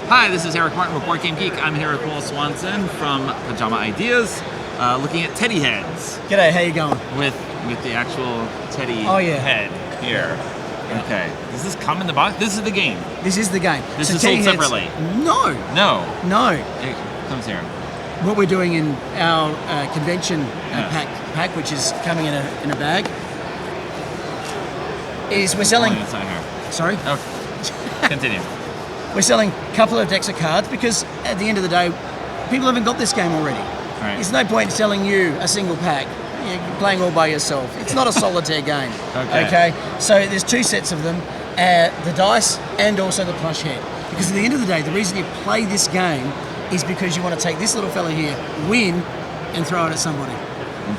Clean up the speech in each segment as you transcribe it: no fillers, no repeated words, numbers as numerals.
Hi, this is Eric Martin with Board Game Geek. I'm here with Will Swanson from Pajama Ideas, looking at teddy heads. G'day, how you going? With the actual teddy head here. Yeah. Okay. Does this come in the box? This is the game. This is the game. This is sold separately. No. No. It comes here. What we're doing in our convention pack, which is coming in a bag, is we're selling. Inside here. Sorry. Okay. Continue. We're selling a couple of decks of cards because at the end of the day, people haven't got this game already. Right. There's no point in selling you a single pack. You're playing all by yourself. It's not a solitaire game. Okay. So there's two sets of them, the dice and also the plush head. Because at the end of the day, the reason you play this game is because you want to take this little fella here, win, and throw it at somebody.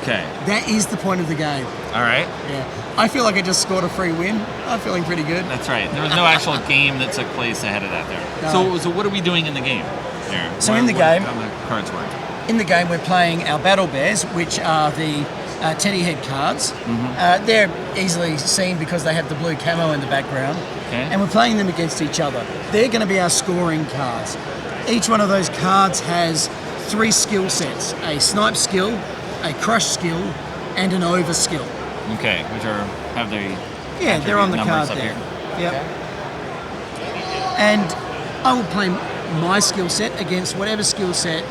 Okay. That is the point of the game. All right. Yeah. I feel like I just scored a free win. I'm feeling pretty good. That's right. There was no actual game that took place ahead of that there. No. So what are we doing in the game there? So in the game, how the cards work? In the game, we're playing our Battle Bears, which are the teddy head cards. Mm-hmm. They're easily seen because they have the blue camo in the background. Okay. And we're playing them against each other. They're going to be our scoring cards. Each one of those cards has 3 skill sets: a snipe skill, a crush skill, and an over skill. Okay, which have their they're on the card up there. Here. Yep. And I will play my skill set against whatever skill set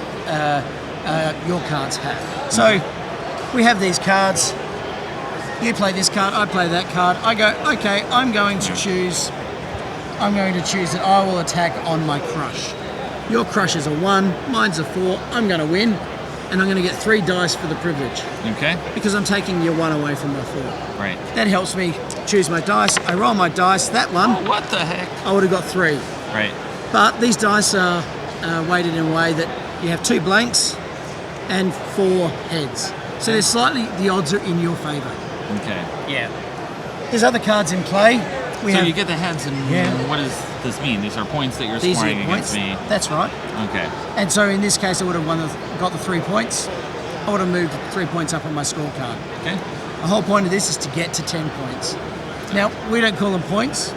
your cards have. So we have these cards. You play this card, I play that card. I go, okay, I'm going to choose that I will attack on my crush. Your crush is a 1, mine's a 4. I'm going to win, and I'm going to get 3 dice for the privilege. Okay. Because I'm taking your 1 away from my 4. Right. That helps me choose my dice. I roll my dice. That one, Oh, what the heck? I would have got 3. Right. But these dice are weighted in a way that you have 2 blanks and 4 heads. So there's slightly, the odds are in your favour. Okay. Yeah. There's other cards in play. So you get the heads, and what does this mean? These are points that you're scoring against me. That's right. Okay. And so in this case, I would have got the 3 points. I would have moved 3 points up on my scorecard. Okay. The whole point of this is to get to 10 points. Now, we don't call them points.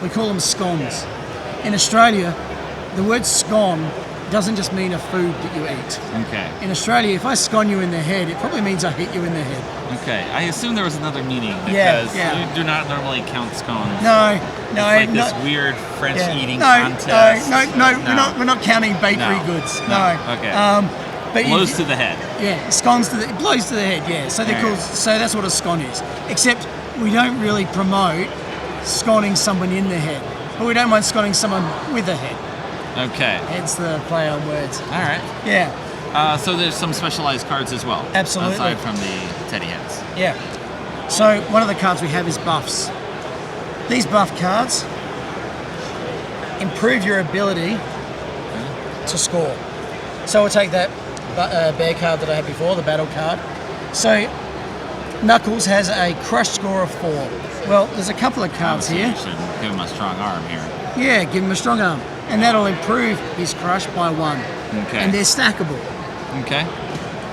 We call them scones. In Australia, the word scone doesn't just mean a food that you eat. Okay. In Australia, if I scone you in the head, it probably means I hit you in the head. Okay. I assume there was another meaning because you do not normally count scones. No. It's like this weird French eating contest. No. We're not counting bakery goods. No. Okay. But blows to the head. Yeah, scones blows to the head. Yeah. So they're called. So that's what a scone is. Except we don't really promote sconing someone in the head, but we don't mind sconing someone with a head. Okay. Hence the play on words. All right. Yeah. So there's some specialized cards as well. Absolutely. Aside from the teddy heads. Yeah. So one of the cards we have is buffs. These buff cards improve your ability to score. So we'll take that bear card that I had before, the battle card. So Knuckles has a crush score of 4. Well, there's a couple of cards here. Should give him a strong arm here. Yeah, give him a strong arm. And that'll improve his crush by 1. Okay. And they're stackable. Okay.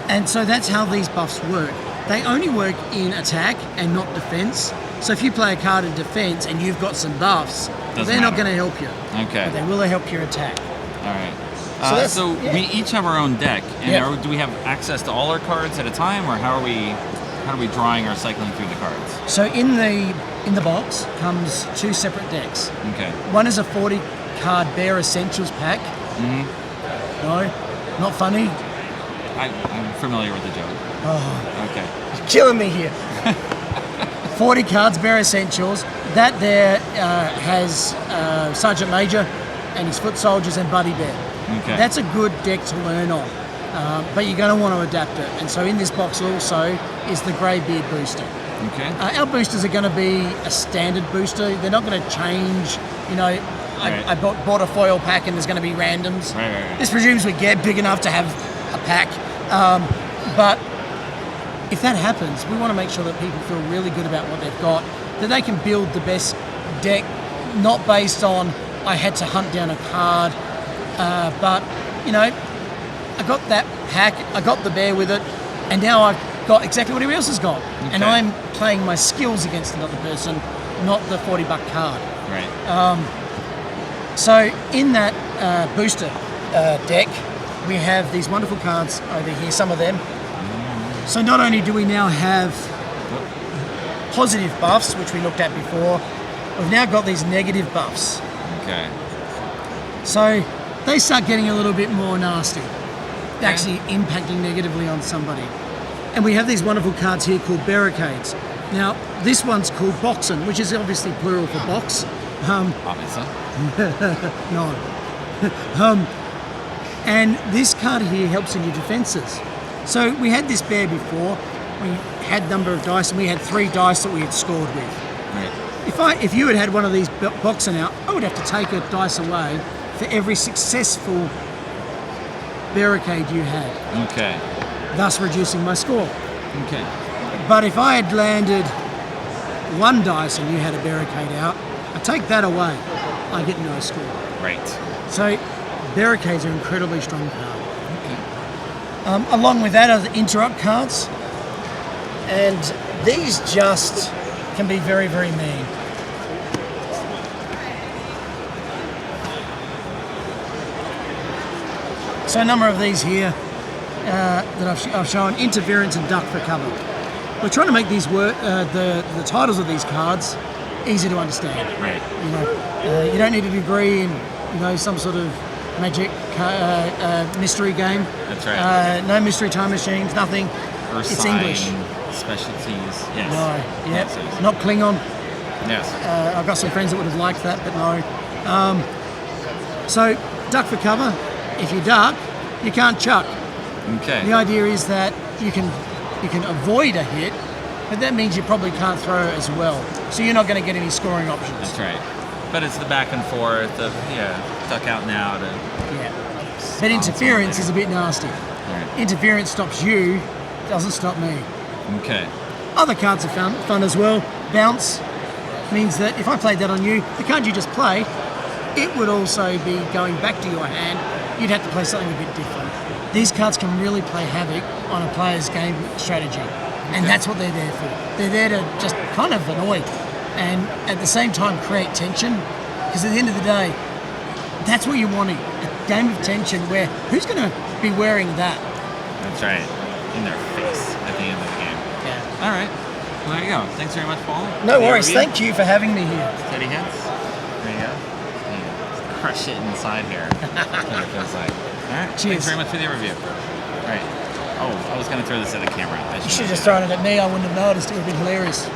And so that's how these buffs work. They only work in attack and not defense. So if you play a card in defense and you've got some buffs, they're not going to help you. Okay. But they will help your attack. All right. So we each have our own deck, and do we have access to all our cards at a time, or how are we drawing or cycling through the cards? So in the box comes 2 separate decks. Okay. One is a 40 card Bear Essentials pack. Mm-hmm. No, not funny. I'm familiar with the joke. Oh, okay. You're killing me here. 40 cards Bear Essentials. That there has Sergeant Major and his foot soldiers and Buddy Bear. Okay. That's a good deck to learn on, but you're going to want to adapt it. And so in this box also is the Greybeard booster. Okay. Our boosters are going to be a standard booster. They're not going to change. I bought a foil pack and there's going to be randoms. Right. This presumes we get big enough to have a pack. But if that happens, we want to make sure that people feel really good about what they've got, that they can build the best deck, not based on I had to hunt down a card, but I got that pack, I got the bear with it, and now I've got exactly what everybody else has got. Okay. And I'm playing my skills against another person, not the $40 card. Right. So in that booster deck, we have these wonderful cards over here, some of them. So not only do we now have positive buffs, which we looked at before, we've now got these negative buffs. Okay. So they start getting a little bit more nasty, actually impacting negatively on somebody. And we have these wonderful cards here called barricades. Now, this one's called boxing, which is obviously plural for box. Obviously. No. And this card here helps in your defenses. So we had this bear before. We had number of dice, and we had 3 dice that we had scored with. Right. If you had one of these boxing out, I would have to take a dice away for every successful barricade you had, Okay. thus reducing my score. Okay. But if I had landed 1 dice and you had a barricade out, I take that away, I get no score. Right. So barricades are incredibly strong card. Okay. Along with that are the interrupt cards, and these just can be very, very mean. So a number of these here that I've shown, interference and duck for cover. We're trying to make these the titles of these cards easy to understand. Right. You know, you don't need a degree in some sort of magic mystery game. That's right. No mystery time machines, nothing. Earth It's sign English. Specialties. Yes. No, Yes, yeah, yes. not Klingon. Yes. I've got some friends that would have liked that, but no. So duck for cover. If you duck, you can't chuck. Okay. The idea is that you can avoid a hit, but that means you probably can't throw as well. So you're not going to get any scoring options. That's right. But it's the back and forth of duck out now to. Yeah. But interference is a bit nasty. Right. Interference stops you, doesn't stop me. Okay. Other cards are fun as well. Bounce means that if I played that on you, the card you just played, it would also be going back to your hand. You'd have to play something a bit different. These cards can really play havoc on a player's game strategy. And that's what they're there for. They're there to just kind of annoy and at the same time create tension. Because at the end of the day, that's what you're wanting. A game of tension where who's going to be wearing that? That's right. In their face at the end of the game. Yeah. All right. Well, there you go. Thanks very much, Paul. No For the worries. overview. Thank you for having me here. Steady Hedz. There you go. Yeah. Crush it inside here. That's what it feels like. All right. Cheers. Thanks very much for the overview. All right. Oh, I was going to throw this at the camera. You should have just thrown it at me. I wouldn't have noticed. It would have been hilarious.